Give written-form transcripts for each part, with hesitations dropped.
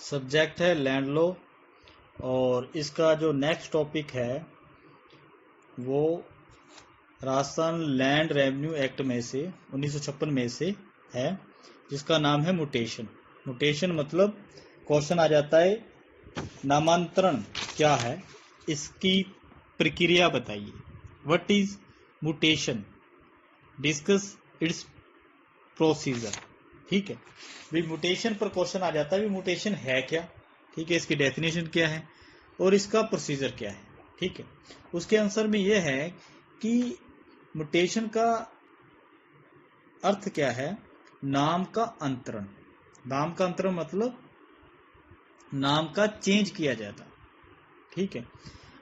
Subject है land law. और इसका जो नेक्स्ट टॉपिक है वो राजस्थान लैंड रेवेन्यू एक्ट में से 1956 में से है, जिसका नाम है म्यूटेशन। म्यूटेशन मतलब क्वेश्चन आ जाता है नामांतरण क्या है, इसकी प्रक्रिया बताइए। What is mutation, discuss it's procedure. ठीक है, भी म्यूटेशन पर क्वेश्चन आ जाता है, भी म्यूटेशन है क्या, ठीक है, इसकी डेफिनेशन क्या है और इसका प्रोसीजर क्या है। ठीक है, उसके आंसर में यह है कि म्यूटेशन का अर्थ क्या है, नाम का अंतरण। नाम का अंतरण मतलब नाम का चेंज किया जाता। ठीक है,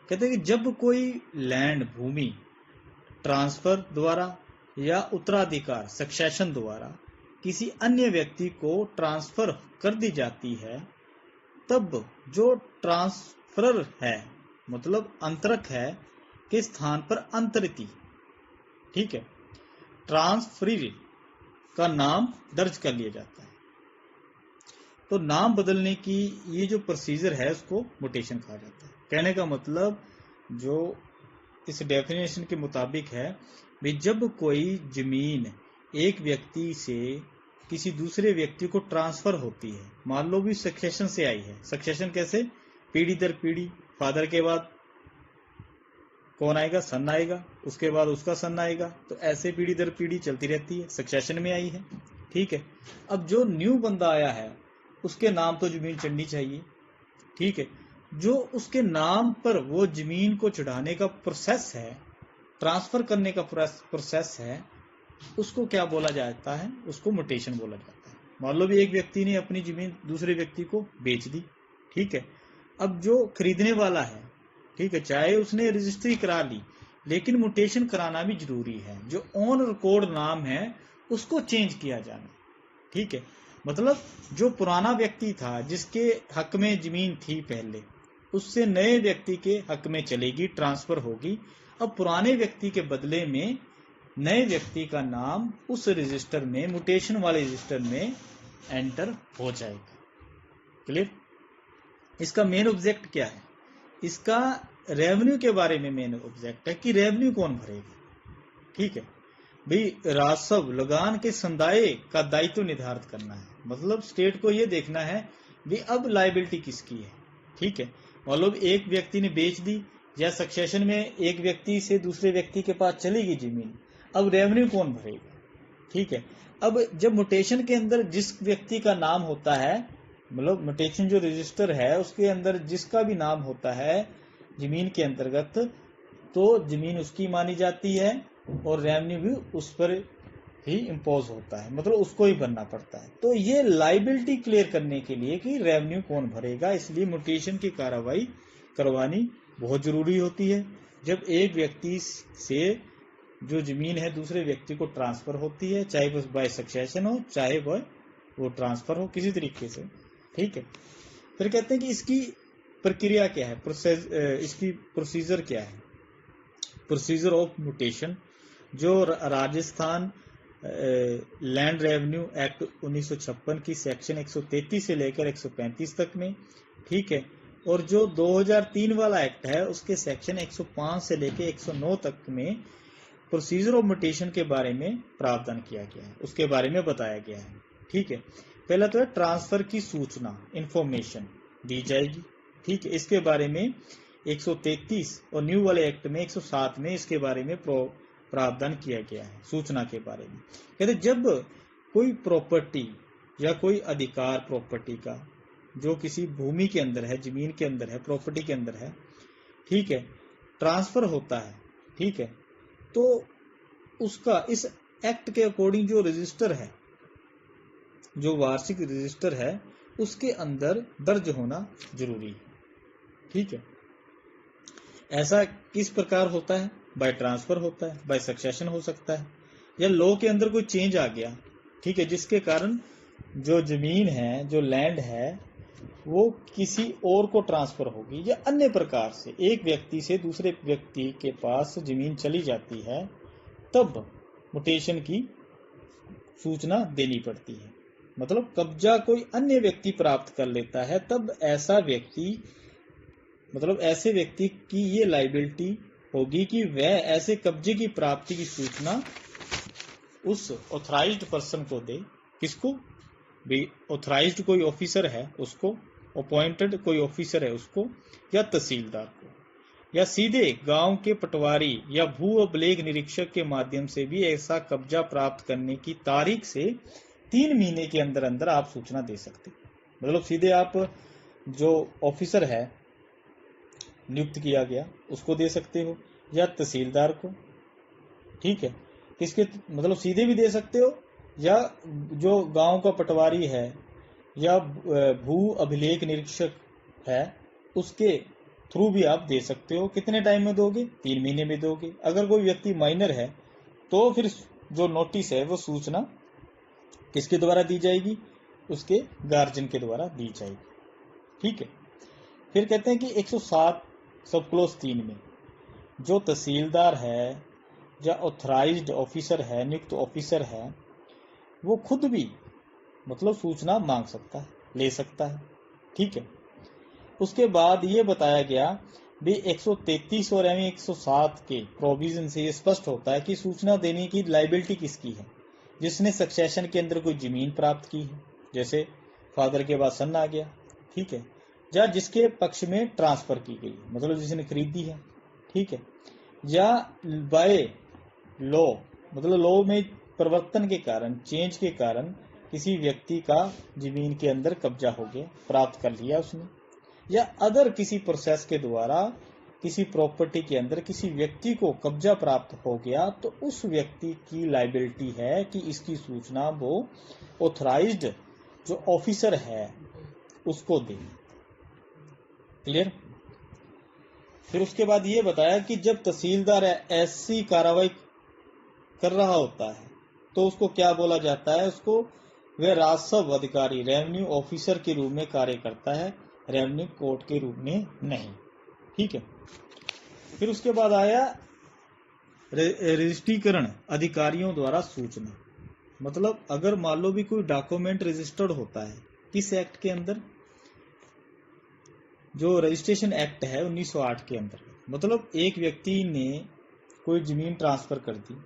कहते हैं कि जब कोई लैंड भूमि ट्रांसफर द्वारा या उत्तराधिकार सक्सेशन द्वारा किसी अन्य व्यक्ति को ट्रांसफर कर दी जाती है, तब जो ट्रांसफरर है मतलब अंतरक है के स्थान पर अंतरिती, ठीक है, ट्रांसफरी का नाम दर्ज कर लिया जाता है। तो नाम बदलने की ये जो प्रोसीजर है उसको म्यूटेशन कहा जाता है। कहने का मतलब जो इस डेफिनेशन के मुताबिक है भी जब कोई जमीन एक व्यक्ति से किसी दूसरे व्यक्ति को ट्रांसफर होती है, मान लो भी सक्सेशन से आई है। सक्सेशन कैसे, पीढ़ी दर पीढ़ी, फादर के बाद कौन आएगा, सन आएगा, उसके बाद उसका सन आएगा, तो ऐसे पीढ़ी दर पीढ़ी चलती रहती है, सक्सेशन में आई है। ठीक है, अब जो न्यू बंदा आया है उसके नाम तो जमीन चढ़नी चाहिए। ठीक है, जो उसके नाम पर वो जमीन को चढ़ाने का प्रोसेस है, ट्रांसफर करने का प्रोसेस है, उसको क्या बोला जाता है, उसको म्यूटेशन बोला जाता है। मान लो भी एक व्यक्ति ने अपनी जमीन दूसरे व्यक्ति को बेच दी। ठीक है, अब जो खरीदने वाला है, ठीक है, चाहे उसने रजिस्ट्री करा ली, लेकिन म्यूटेशन कराना भी जरूरी है। जो ऑन रिकॉर्ड नाम है उसको चेंज किया जाना। ठीक है, मतलब जो पुराना व्यक्ति था जिसके हक में जमीन थी पहले, उससे नए व्यक्ति के हक में चलेगी, ट्रांसफर होगी। अब पुराने व्यक्ति के बदले में नए व्यक्ति का नाम उस रजिस्टर में, म्यूटेशन वाले रजिस्टर में एंटर हो जाएगा। क्लियर। इसका मेन ऑब्जेक्ट क्या है, इसका रेवेन्यू के बारे में मेन ऑब्जेक्ट है कि रेवेन्यू कौन भरेगा। ठीक है भाई, राजस्व लगान के संदाय का दायित्व निर्धारित करना है, मतलब स्टेट को यह देखना है भी अब लायबिलिटी किसकी है। ठीक है, मतलब एक व्यक्ति ने बेच दी या सक्सेशन में एक व्यक्ति से दूसरे व्यक्ति के पास चलेगी जमीन, अब रेवेन्यू कौन भरेगा। ठीक है, अब जब म्यूटेशन के अंदर जिस व्यक्ति का नाम होता है, मतलब म्यूटेशन जो रजिस्टर है उसके अंदर जिसका भी नाम होता है जमीन के अंतर्गत, तो जमीन उसकी मानी जाती है और रेवेन्यू भी उस पर ही इम्पोज होता है, मतलब उसको ही भरना पड़ता है। तो ये लाइबिलिटी क्लियर करने के लिए कि रेवेन्यू कौन भरेगा, इसलिए म्यूटेशन की कार्रवाई करवानी बहुत जरूरी होती है। जब एक व्यक्ति से जो जमीन है दूसरे व्यक्ति को ट्रांसफर होती है, चाहे वो बाय सक्सेशन हो चाहे वो ट्रांसफर हो किसी तरीके से। ठीक है, फिर कहते हैं कि इसकी प्रक्रिया क्या है, इसकी प्रोसीजर क्या है। प्रोसीजर ऑफ म्यूटेशन जो राजस्थान लैंड रेवेन्यू एक्ट 1956 की सेक्शन 133 से लेकर 135 तक में, ठीक है, और जो 2003 वाला एक्ट है उसके सेक्शन 105 से लेकर 109 तक में प्रोसीजर ऑफ म्यूटेशन के बारे में प्रावधान किया गया है, उसके बारे में बताया गया है। ठीक है, पहला तो है ट्रांसफर की सूचना, इंफॉर्मेशन दी जाएगी। ठीक है, इसके बारे में 133 और न्यू वाले एक्ट में 107 में इसके बारे में प्रावधान किया गया है सूचना के बारे में। कहते जब कोई प्रॉपर्टी या कोई अधिकार प्रॉपर्टी का जो किसी भूमि के अंदर है, जमीन के अंदर है, प्रॉपर्टी के अंदर है, ठीक है, ट्रांसफर होता है, ठीक है, तो उसका इस एक्ट के अकॉर्डिंग जो रजिस्टर है, जो वार्षिक रजिस्टर है, उसके अंदर दर्ज होना जरूरी है। ठीक है, ऐसा किस प्रकार होता है, बाय ट्रांसफर होता है, बाय सक्सेशन हो सकता है, या लॉ के अंदर कोई चेंज आ गया, ठीक है, जिसके कारण जो जमीन है, जो लैंड है, वो किसी और को ट्रांसफर होगी, या अन्य प्रकार से एक व्यक्ति से दूसरे व्यक्ति के पास जमीन चली जाती है, तब म्यूटेशन की सूचना देनी पड़ती है। मतलब कब्जा कोई अन्य व्यक्ति प्राप्त कर लेता है, तब ऐसा व्यक्ति मतलब ऐसे व्यक्ति की ये लाइबिलिटी होगी कि वह ऐसे कब्जे की प्राप्ति की सूचना उस ऑथराइज्ड पर्सन को दे। किसको? भी ऑथराइज्ड कोई ऑफिसर है उसको, अपॉइंटेड कोई ऑफिसर है उसको, या तहसीलदार को, या सीधे गांव के पटवारी या भू अभिलेख निरीक्षक के माध्यम से भी ऐसा कब्जा प्राप्त करने की तारीख से 3 महीने के अंदर अंदर आप सूचना दे सकते। मतलब सीधे आप जो ऑफिसर है नियुक्त किया गया उसको दे सकते हो, या तहसीलदार को, ठीक है, किसके मतलब सीधे भी दे सकते हो, या जो गांव का पटवारी है या भू अभिलेख निरीक्षक है उसके थ्रू भी आप दे सकते हो। कितने टाइम में दोगे? 3 महीने में दोगे। अगर कोई व्यक्ति माइनर है तो फिर जो नोटिस है वो सूचना किसके द्वारा दी जाएगी? उसके गार्जियन के द्वारा दी जाएगी, ठीक है। फिर कहते हैं कि 107 सब क्लोज 3 में जो तहसीलदार है या ऑथराइज्ड ऑफिसर है, नियुक्त ऑफिसर है, वो खुद भी मतलब सूचना मांग सकता है, ले सकता है, ठीक है। उसके बाद ये बताया गया भी 133 और 107 के प्रोविजन से ये स्पष्ट होता है कि सूचना देने की लाइबिलिटी किसकी है? जिसने सक्सेशन के अंदर कोई जमीन प्राप्त की है, जैसे फादर के बाद सन आ गया, ठीक है, या जिसके पक्ष में ट्रांसफर की गई, मतलब जिसने खरीदी है, ठीक है, या बाय लॉ, मतलब लॉ में परिवर्तन के कारण, चेंज के कारण किसी व्यक्ति का जमीन के अंदर कब्जा हो गया, प्राप्त कर लिया उसने, या अदर किसी प्रोसेस के द्वारा किसी प्रॉपर्टी के अंदर किसी व्यक्ति को कब्जा प्राप्त हो गया, तो उस व्यक्ति की लाइबिलिटी है कि इसकी सूचना वो ऑथराइज्ड जो ऑफिसर है उसको दे। क्लियर? फिर उसके बाद ये बताया कि जब तहसीलदार ऐसी कार्रवाई कर रहा होता है तो उसको क्या बोला जाता है? उसको वह राजस्व अधिकारी, रेवेन्यू ऑफिसर के रूप में कार्य करता है, रेवेन्यू कोर्ट के रूप में नहीं, ठीक है। फिर उसके बाद आया रजिस्ट्रीकरण अधिकारियों द्वारा सूचना। मतलब अगर मान लो भी कोई डॉक्यूमेंट रजिस्टर्ड होता है, किस एक्ट के अंदर? जो रजिस्ट्रेशन एक्ट है 1908 के अंदर। मतलब एक व्यक्ति ने कोई जमीन ट्रांसफर कर दी,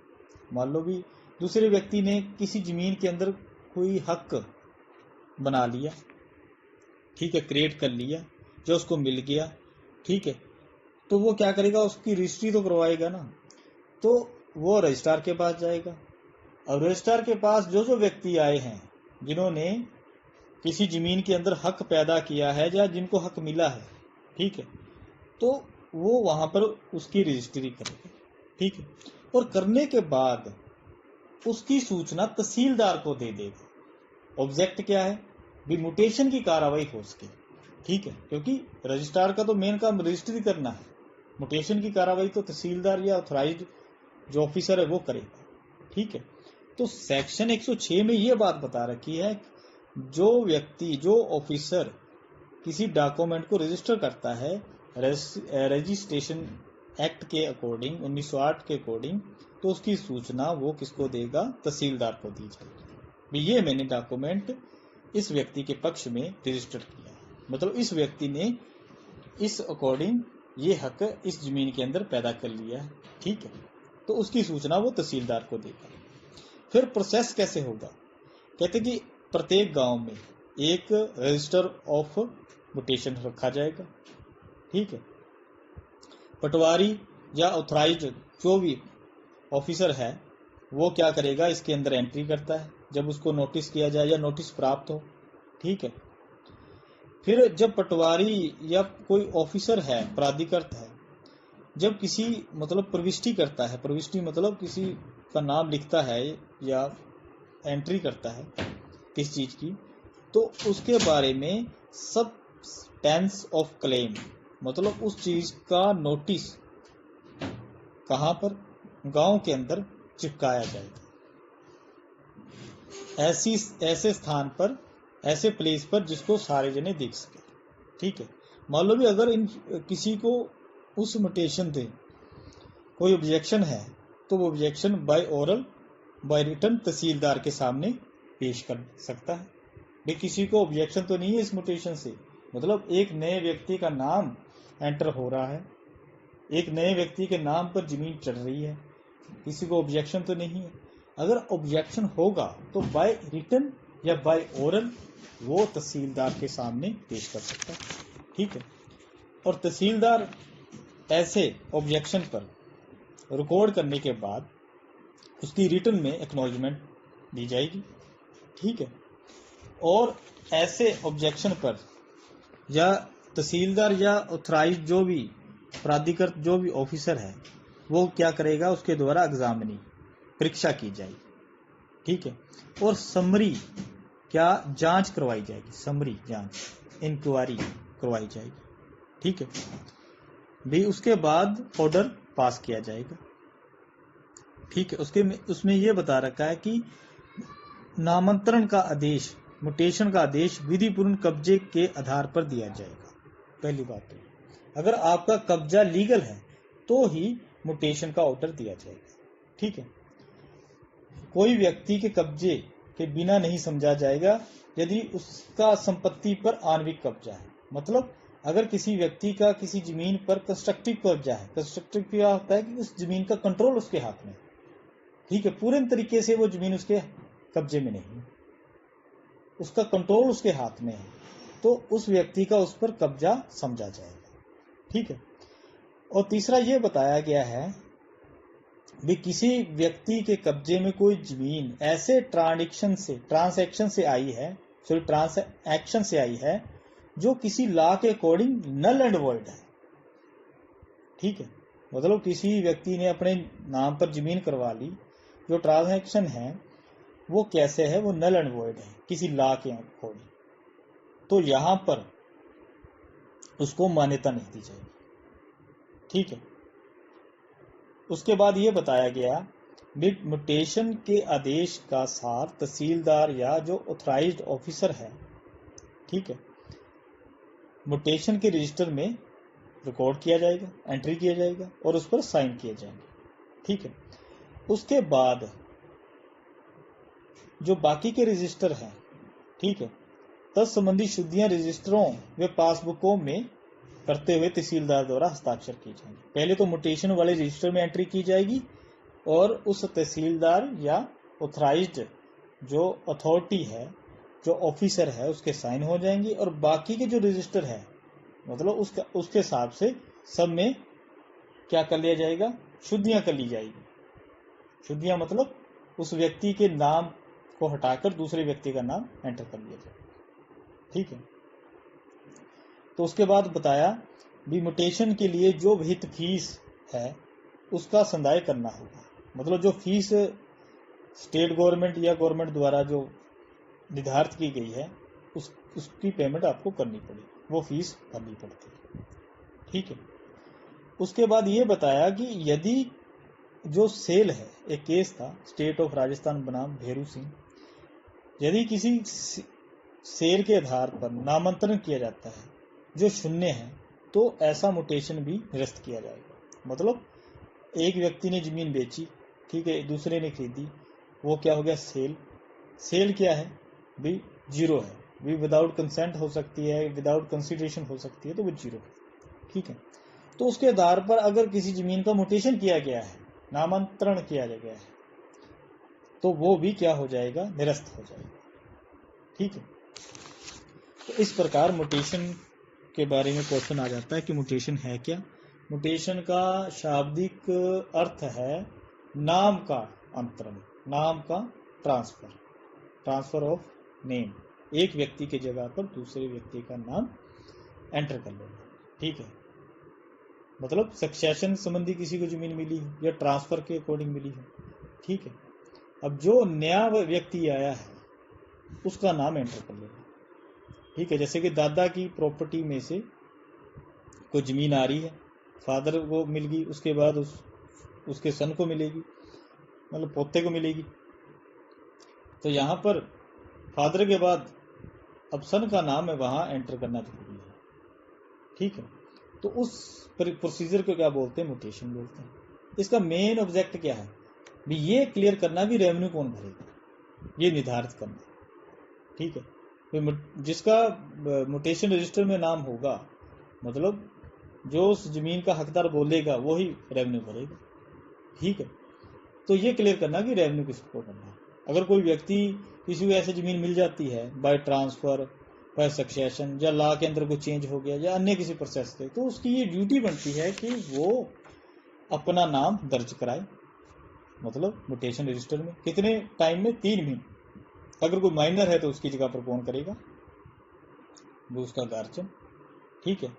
मान लो भी दूसरे व्यक्ति ने किसी जमीन के अंदर कोई हक बना लिया, ठीक है, क्रिएट कर लिया, जो उसको मिल गया, ठीक है, तो वो क्या करेगा? उसकी रजिस्ट्री तो करवाएगा ना, तो वो रजिस्ट्रार के पास जाएगा, और रजिस्ट्रार के पास जो जो व्यक्ति आए हैं जिन्होंने किसी जमीन के अंदर हक पैदा किया है या जिनको हक मिला है, ठीक है, तो वो वहां पर उसकी रजिस्ट्री करेगा, ठीक है, और करने के बाद उसकी सूचना तहसीलदार को दे देगा। ऑब्जेक्ट क्या है? भी म्यूटेशन की कार्रवाई हो सके, ठीक है, क्योंकि रजिस्ट्रार का तो मेन काम रजिस्ट्री करना है, म्यूटेशन की कार्रवाई तो तहसीलदार या ऑथराइज्ड जो ऑफिसर है वो करेगा, ठीक है। तो सेक्शन 106 में ये बात बता रखी है, जो व्यक्ति, जो ऑफिसर किसी डॉक्यूमेंट को रजिस्टर करता है रजिस्ट्रेशन एक्ट के अकॉर्डिंग, 1908 के अकॉर्डिंग, तो उसकी सूचना वो किसको देगा? तहसीलदार को दी जाएगी। ये मैंने डॉक्यूमेंट इस व्यक्ति के पक्ष में रजिस्टर किया, मतलब इस व्यक्ति ने इस अकॉर्डिंग ये हक इस जमीन के अंदर पैदा कर लिया है, ठीक है, तो उसकी सूचना वो तहसीलदार को देगा। फिर प्रोसेस कैसे होगा? कहते कि प्रत्येक गांव में एक रजिस्टर ऑफ म्यूटेशन रखा जाएगा, ठीक है। पटवारी या ऑथराइज्ड जो भी ऑफिसर है वो क्या करेगा? इसके अंदर एंट्री करता है जब उसको नोटिस किया जाए या नोटिस प्राप्त हो, ठीक है। फिर जब पटवारी या कोई ऑफिसर है, प्राधिकृत है, जब किसी मतलब प्रविष्टि करता है, प्रविष्टि मतलब किसी का नाम लिखता है या एंट्री करता है किस चीज की, तो उसके बारे में सबस्टेंस ऑफ क्लेम, मतलब उस चीज का नोटिस कहां पर? गांव के अंदर चिपकाया जाएगा, ऐसे स्थान पर, ऐसे प्लेस पर जिसको सारे जने देख सके, ठीक है। मान लो भी अगर इन किसी को उस म्यूटेशन पे कोई ऑब्जेक्शन है तो वो objection by oral, by written tehsildar के सामने पेश कर सकता है, भाई किसी को ऑब्जेक्शन तो नहीं है इस म्यूटेशन से, मतलब एक नए व्यक्ति का नाम एंटर हो रहा है, एक नए व्यक्ति के नाम पर जमीन चढ़ रही है, किसी को ऑब्जेक्शन तो नहीं है। अगर ऑब्जेक्शन होगा तो बाय रिटन या बाय ओरल वो तहसीलदार के सामने पेश कर सकता है, ठीक है। और तहसीलदार ऐसे ऑब्जेक्शन पर रिकॉर्ड करने के बाद उसकी रिटन में एक्नॉलेजमेंट दी जाएगी, ठीक है। और ऐसे ऑब्जेक्शन पर या तहसीलदार या ऑथराइज्ड जो भी प्राधिकृत जो भी ऑफिसर है वो क्या करेगा, उसके द्वारा एग्जामिनी परीक्षा की जाएगी, ठीक है। और समरी क्या जांच करवाई जाएगी, समरी जांच इंक्वायरी करवाई जाएगी, ठीक है भी। उसके बाद ऑर्डर पास किया जाएगा, ठीक है। उसमें यह बता रखा है कि नामांतरण का आदेश, म्यूटेशन का आदेश विधिपूर्ण कब्जे के आधार पर दिया जाएगा। पहली बात तो अगर आपका कब्जा लीगल है तो ही म्यूटेशन का ऑर्डर दिया जाएगा, ठीक है। कोई व्यक्ति के कब्जे के बिना नहीं समझा जाएगा यदि उसका संपत्ति पर आणविक कब्जा है। मतलब अगर किसी व्यक्ति का किसी जमीन पर कंस्ट्रक्टिव कब्जा है, कंस्ट्रक्टिव क्या होता है कि उस जमीन का कंट्रोल उसके हाथ में, ठीक है, पूरे तरीके से वो जमीन उसके कब्जे में नहीं, उसका कंट्रोल उसके हाथ में है, तो उस व्यक्ति का उस पर कब्जा समझा जाएगा, ठीक है। और तीसरा ये बताया गया है भी किसी व्यक्ति के कब्जे में कोई जमीन ऐसे ट्रांसैक्शन से आई है जो किसी लॉ के अकॉर्डिंग नल एंड वॉइड है, ठीक है। मतलब किसी व्यक्ति ने अपने नाम पर जमीन करवा ली, जो ट्रांसैक्शन है वो कैसे है, वो नल एंड वॉइड है किसी लॉ के अकॉर्डिंग, तो यहां पर उसको मान्यता नहीं दी जाएगी, ठीक है। उसके बाद ये बताया गया म्यूटेशन के आदेश का सार तहसीलदार या जो ऑथराइज्ड ऑफिसर है, ठीक है, म्यूटेशन के रजिस्टर में रिकॉर्ड किया जाएगा, एंट्री किया जाएगा और उस पर साइन किए जाएंगे, ठीक है। उसके बाद जो बाकी के रजिस्टर हैं, ठीक है, तत्संबंधी शुद्धियां रजिस्टरों व पासबुकों में करते हुए तहसीलदार द्वारा हस्ताक्षर की जाएंगी। पहले तो म्यूटेशन वाले रजिस्टर में एंट्री की जाएगी और उस तहसीलदार या ऑथराइज्ड जो अथॉरिटी है, जो ऑफिसर है, उसके साइन हो जाएंगी और बाकी के जो रजिस्टर है मतलब उसके हिसाब से सब में क्या कर लिया जाएगा, शुद्धियां कर ली जाएगी। शुद्धियां मतलब उस व्यक्ति के नाम को हटाकर दूसरे व्यक्ति का नाम एंटर कर लिया जाएगा, ठीक है। तो उसके बाद बताया भी म्यूटेशन के लिए जो विहित फीस है उसका संदाय करना होगा। मतलब जो फीस स्टेट गवर्नमेंट या गवर्नमेंट द्वारा जो निर्धारित की गई है उसकी पेमेंट आपको करनी पड़ेगी, वो फीस भरनी पड़ती है, ठीक है। उसके बाद ये बताया कि यदि जो सेल है, एक केस था स्टेट ऑफ राजस्थान बनाम भेरू सिंह, यदि किसी सेल के आधार पर नामांतरण किया जाता है जो शून्य है तो ऐसा म्यूटेशन भी निरस्त किया जाएगा। मतलब एक व्यक्ति ने जमीन बेची, ठीक है, दूसरे ने खरीदी, वो क्या हो गया, सेल क्या है भी, जीरो है भी, विदाउट कंसेंट हो सकती है, विदाउट कंसिडरेशन हो सकती है, तो वो जीरो है, ठीक है। तो उसके आधार पर अगर किसी जमीन का म्यूटेशन किया गया है, नामांतरण किया गया है, तो वो भी क्या हो जाएगा, निरस्त हो जाएगा, ठीक है। तो इस प्रकार म्यूटेशन के बारे में क्वेश्चन आ जाता है कि म्यूटेशन है क्या। म्यूटेशन का शाब्दिक अर्थ है नाम का अंतरण, नाम का ट्रांसफर ऑफ नेम, एक व्यक्ति की जगह पर दूसरे व्यक्ति का नाम एंटर कर लेना, ठीक है। मतलब सक्सेशन संबंधी किसी को जमीन मिली है या ट्रांसफर के अकॉर्डिंग मिली है, ठीक है। अब जो नया व्यक्ति आया है उसका नाम एंटर कर लेना, ठीक है। जैसे कि दादा की प्रॉपर्टी में से कोई जमीन आ रही है, फादर को मिल गई, उसके बाद उसके सन को मिलेगी, मतलब पोते को मिलेगी, तो यहाँ पर फादर के बाद अब सन का नाम है वहां एंटर करना जरूरी है, ठीक है। तो उस प्रोसीजर को क्या बोलते हैं, म्यूटेशन बोलते हैं। इसका मेन ऑब्जेक्ट क्या है भी, ये क्लियर करना भी रेवेन्यू कौन भरेगा, ये निर्धारित करना, ठीक है। जिसका म्यूटेशन रजिस्टर में नाम होगा, मतलब जो उस जमीन का हकदार बोलेगा वो ही रेवेन्यू भरेगा। ठीक है, तो ये क्लियर करना कि रेवेन्यू किसको करना है। अगर कोई व्यक्ति किसी को ऐसी जमीन मिल जाती है बाय ट्रांसफर, बाय सक्सेशन, या लॉ के अंदर कुछ चेंज हो गया या अन्य किसी प्रोसेस से, तो उसकी ये ड्यूटी बनती है कि वो अपना नाम दर्ज कराए, मतलब म्यूटेशन रजिस्टर में। कितने टाइम में? 3 महीने। अगर कोई माइनर है तो उसकी जगह पर कौन करेगा? वो उसका गार्जियन। ठीक है,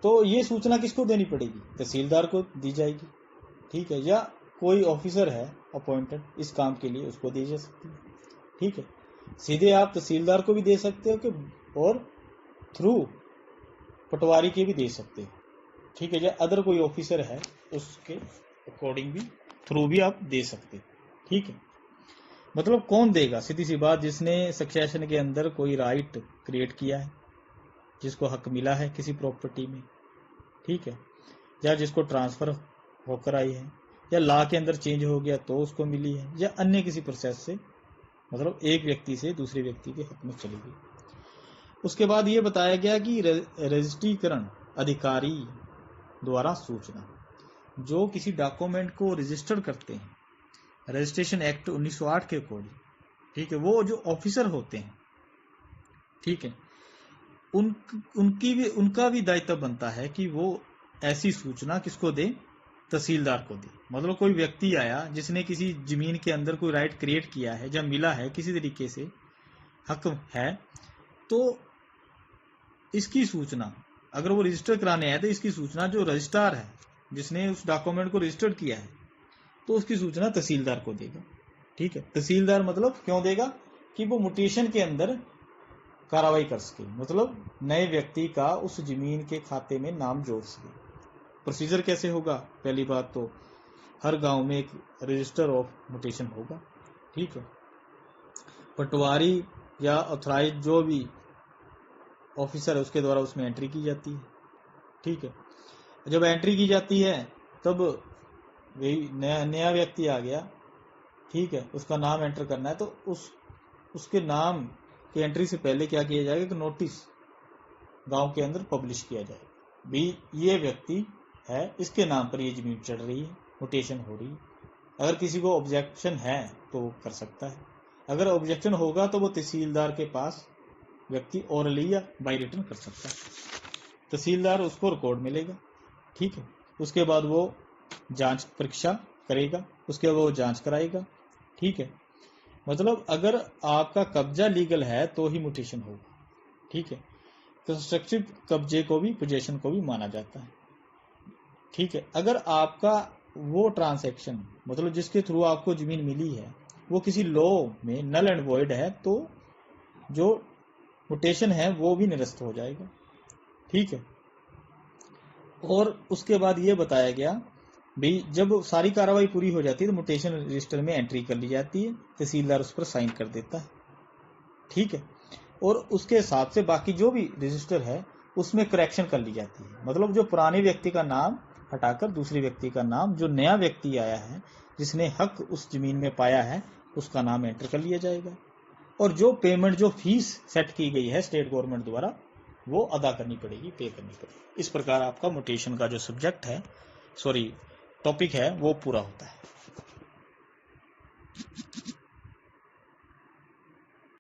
तो ये सूचना किसको देनी पड़ेगी? तहसीलदार को दी जाएगी। ठीक है, या कोई ऑफिसर है अपॉइंटेड इस काम के लिए, उसको दी जा सकती है। ठीक है, सीधे आप तहसीलदार को भी दे सकते हो कि, और थ्रू पटवारी के भी दे सकते हो। ठीक है, या अदर कोई ऑफिसर है उसके अकॉर्डिंग भी, थ्रू भी आप दे सकते हो। ठीक है, मतलब कौन देगा? सीधी सी बात, जिसने सक्सेशन के अंदर कोई राइट क्रिएट किया है, जिसको हक मिला है किसी प्रॉपर्टी में। ठीक है, या जिसको ट्रांसफर होकर आई है, या लॉ के अंदर चेंज हो गया तो उसको मिली है, या अन्य किसी प्रोसेस से, मतलब एक व्यक्ति से दूसरे व्यक्ति के हक में चली गई। उसके बाद ये बताया गया कि रजिस्ट्रीकरण अधिकारी द्वारा सूचना, जो किसी डॉक्यूमेंट को रजिस्टर करते हैं रजिस्ट्रेशन एक्ट 1908 के अकॉर्डिंग। ठीक है, वो जो ऑफिसर होते हैं, ठीक है, उनका भी दायित्व बनता है कि वो ऐसी सूचना किसको दे? तहसीलदार को दे। मतलब कोई व्यक्ति आया जिसने किसी जमीन के अंदर कोई राइट क्रिएट किया है, जब मिला है किसी तरीके से हक है, तो इसकी सूचना, अगर वो रजिस्टर कराने आए तो इसकी सूचना जो रजिस्ट्रार है जिसने उस डॉक्यूमेंट को रजिस्टर्ड किया है, तो उसकी सूचना तहसीलदार को देगा। ठीक है, तहसीलदार मतलब क्यों देगा? कि वो म्यूटेशन के अंदर कार्रवाई कर सके, मतलब नए व्यक्ति का उस जमीन के खाते में नाम जोड़ सके। प्रोसीजर कैसे होगा? पहली बात तो हर गांव में एक रजिस्टर ऑफ म्यूटेशन होगा। ठीक है, पटवारी या ऑथराइज जो भी ऑफिसर है उसके द्वारा उसमें एंट्री की जाती है। ठीक है, जब एंट्री की जाती है तब वही नया व्यक्ति आ गया, ठीक है, उसका नाम एंटर करना है, तो उसके नाम की एंट्री से पहले क्या किया जाएगा कि नोटिस गांव के अंदर पब्लिश किया जाएगा, भी ये व्यक्ति है, इसके नाम पर ये जमीन चढ़ रही है, म्यूटेशन हो रही है। अगर किसी को ऑब्जेक्शन है तो कर सकता है। अगर ऑब्जेक्शन होगा तो वो तहसीलदार के पास व्यक्ति ओरली या बाय रिटन कर सकता है, तहसीलदार उसको रिकॉर्ड मिलेगा। ठीक है, उसके बाद वो जांच परीक्षा करेगा, उसके बाद वो जांच कराएगा। ठीक है, मतलब अगर आपका कब्जा लीगल है तो ही म्यूटेशन होगा। ठीक है, कंस्ट्रक्टिव कब्जे को भी, पोजेशन को भी माना जाता है। ठीक है, अगर आपका वो ट्रांसैक्शन, मतलब जिसके थ्रू आपको जमीन मिली है, वो किसी लॉ में नल एंड वॉइड है, तो जो म्यूटेशन है वो भी निरस्त हो जाएगा। ठीक है, और उसके बाद ये बताया गया भी जब सारी कार्रवाई पूरी हो जाती है तो म्यूटेशन रजिस्टर में एंट्री कर ली जाती है, तहसीलदार उस पर साइन कर देता है। ठीक है, और उसके हिसाब से बाकी जो भी रजिस्टर है उसमें करेक्शन कर ली जाती है, मतलब जो पुराने व्यक्ति का नाम हटाकर दूसरे व्यक्ति का नाम, जो नया व्यक्ति आया है जिसने हक उस जमीन में पाया है, उसका नाम एंटर कर लिया जाएगा, और जो पेमेंट, जो फीस सेट की गई है स्टेट गवर्नमेंट द्वारा, वो अदा करनी पड़ेगी, पे करनी पड़ेगी। इस प्रकार आपका म्यूटेशन का जो सब्जेक्ट है, टॉपिक है, वो पूरा होता है।